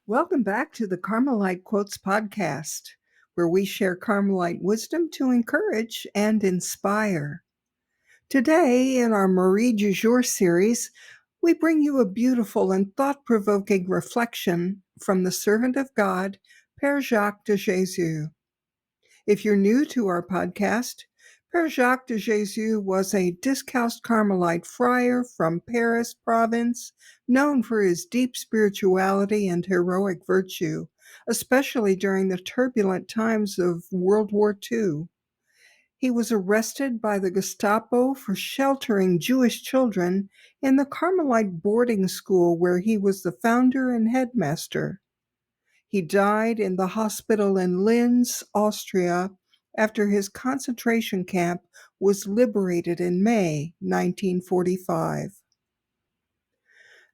Welcome back to the Carmelite Quotes podcast, where we share Carmelite wisdom to encourage and inspire. Today, in our Marie du Jour series, we bring you a beautiful and thought-provoking reflection from the servant of God, Père Jacques de Jésus. If you're new to our podcast, Père Jacques de Jésus was a discalced Carmelite friar from Paris province, known for his deep spirituality and heroic virtue, especially during the turbulent times of World War II. He was arrested by the Gestapo for sheltering Jewish children in the Carmelite boarding school where he was the founder and headmaster. He died in the hospital in Linz, Austria, after his concentration camp was liberated in May 1945.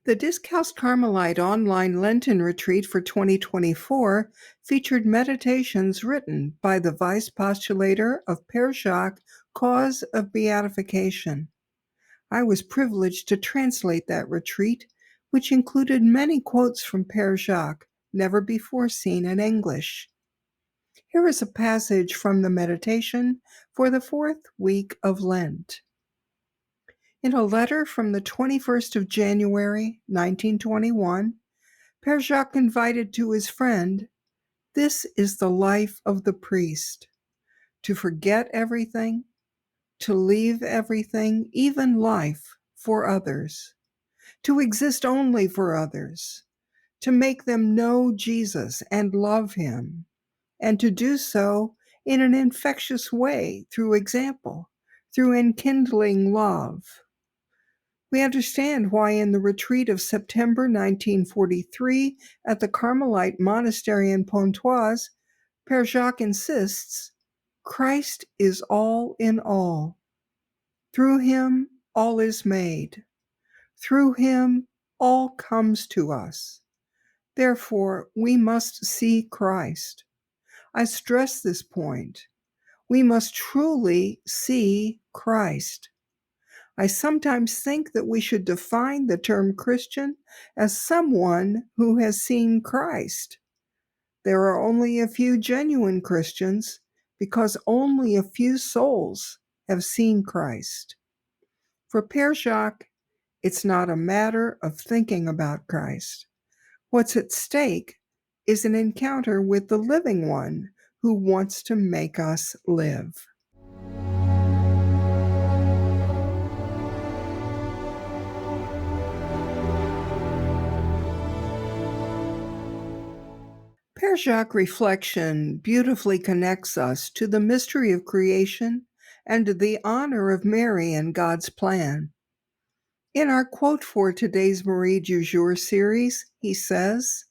The Discalced Carmelite online Lenten retreat for 2024 featured meditations written by the vice postulator of Père Jacques' Cause of Beatification. I was privileged to translate that retreat, which included many quotes from Père Jacques, never before seen in English. Here is a passage from the meditation for the fourth week of Lent. In a letter from the 21st of January, 1921, Père Jacques invited to his friend, "This is the life of the priest, to forget everything, to leave everything, even life, for others, to exist only for others, to make them know Jesus and love him, and to do so in an infectious way through example, through enkindling love." We understand why in the retreat of September 1943 at the Carmelite monastery in Pontoise, Père Jacques insists, Christ is all in all. Through him, all is made. Through him, all comes to us. Therefore, we must see Christ. I stress this point. We must truly see Christ. I sometimes think that we should define the term Christian as someone who has seen Christ. There are only a few genuine Christians because only a few souls have seen Christ. For Père Jacques, it's not a matter of thinking about Christ. What's at stake is an encounter with the living one who wants to make us live. Père Jacques' reflection beautifully connects us to the mystery of creation and the honor of Mary in God's plan. In our quote for today's Marie du Jour series, he says,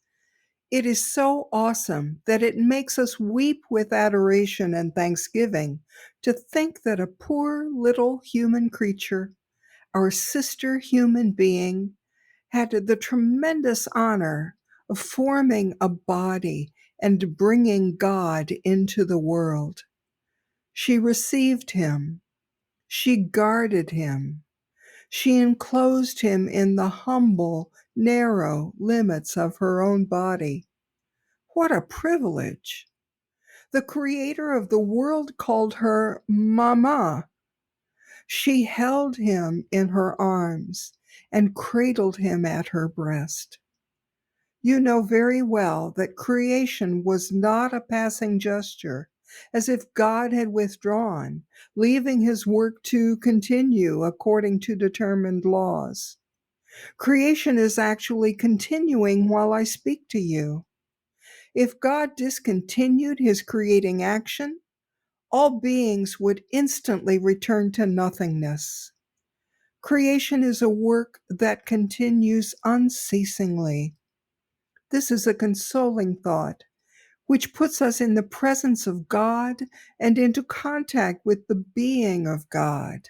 "It is so awesome that it makes us weep with adoration and thanksgiving to think that a poor little human creature, our sister human being, had the tremendous honor of forming a body and bringing God into the world. She received him. She guarded him. She enclosed him in the humble, narrow limits of her own body. What a privilege! The creator of the world called her Mama. She held him in her arms and cradled him at her breast. You know very well that creation was not a passing gesture, as if God had withdrawn, leaving his work to continue according to determined laws. Creation is actually continuing while I speak to you. If God discontinued his creating action, all beings would instantly return to nothingness. Creation is a work that continues unceasingly. This is a consoling thought, which puts us in the presence of God and into contact with the being of God.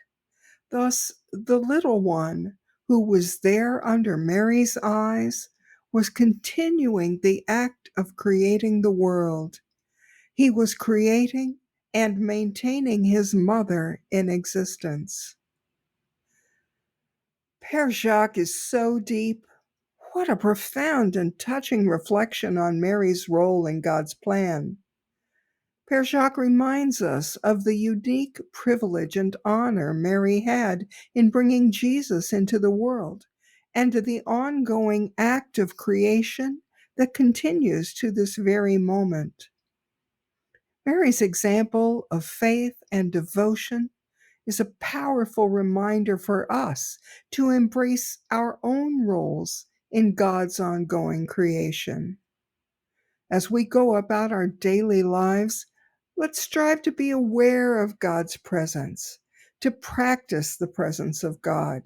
Thus, the little one who was there under Mary's eyes was continuing the act of creating the world. He was creating and maintaining his mother in existence. Père Jacques is so deep. What a profound and touching reflection on Mary's role in God's plan. Père Jacques reminds us of the unique privilege and honor Mary had in bringing Jesus into the world and to the ongoing act of creation that continues to this very moment. Mary's example of faith and devotion is a powerful reminder for us to embrace our own roles in God's ongoing creation. As we go about our daily lives, let's strive to be aware of God's presence, to practice the presence of God,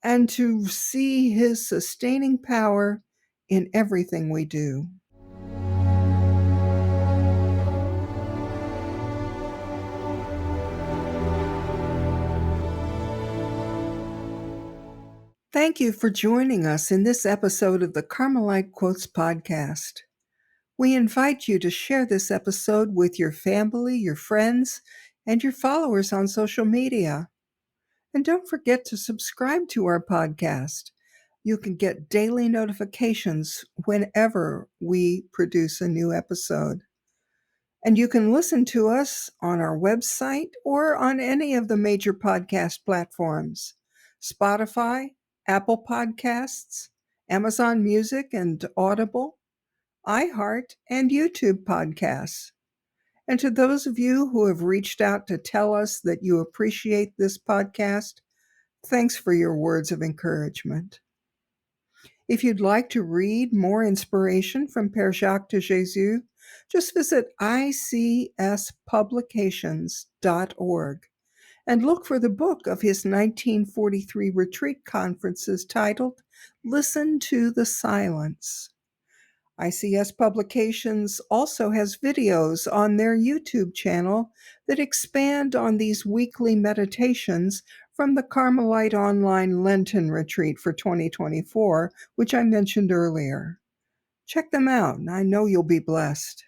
and to see His sustaining power in everything we do. Thank you for joining us in this episode of the Carmelite Quotes podcast. We invite you to share this episode with your family, your friends, and your followers on social media. And don't forget to subscribe to our podcast. You can get daily notifications whenever we produce a new episode. And you can listen to us on our website or on any of the major podcast platforms: Spotify, Apple Podcasts, Amazon Music and Audible, iHeart, and YouTube podcasts. And to those of you who have reached out to tell us that you appreciate this podcast, thanks for your words of encouragement. If you'd like to read more inspiration from Père Jacques de Jesus, just visit icspublications.org and look for the book of his 1943 retreat conferences titled Listen to the Silence. ICS Publications also has videos on their YouTube channel that expand on these weekly meditations from the Carmelite Online Lenten Retreat for 2024, which I mentioned earlier. Check them out, and I know you'll be blessed.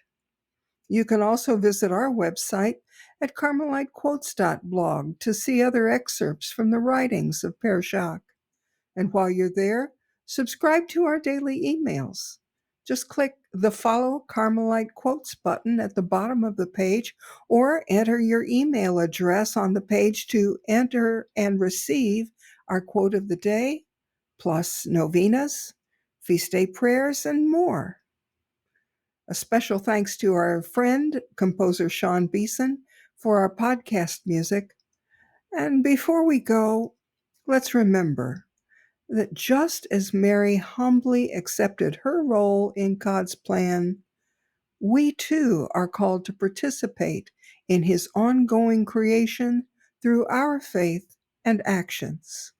You can also visit our website at carmelitequotes.blog to see other excerpts from the writings of Père Jacques. And while you're there, subscribe to our daily emails. Just click the Follow Carmelite Quotes button at the bottom of the page or enter your email address on the page to enter and receive our quote of the day, plus novenas, feast day prayers, and more. A special thanks to our friend, composer Sean Beeson, for our podcast music. And before we go, let's remember that just as Mary humbly accepted her role in God's plan, we too are called to participate in His ongoing creation through our faith and actions.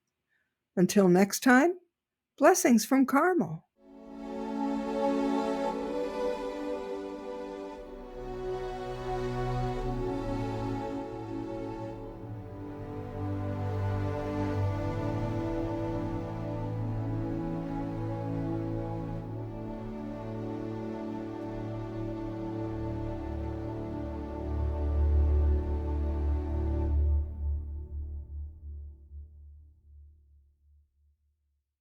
Until next time, blessings from Carmel.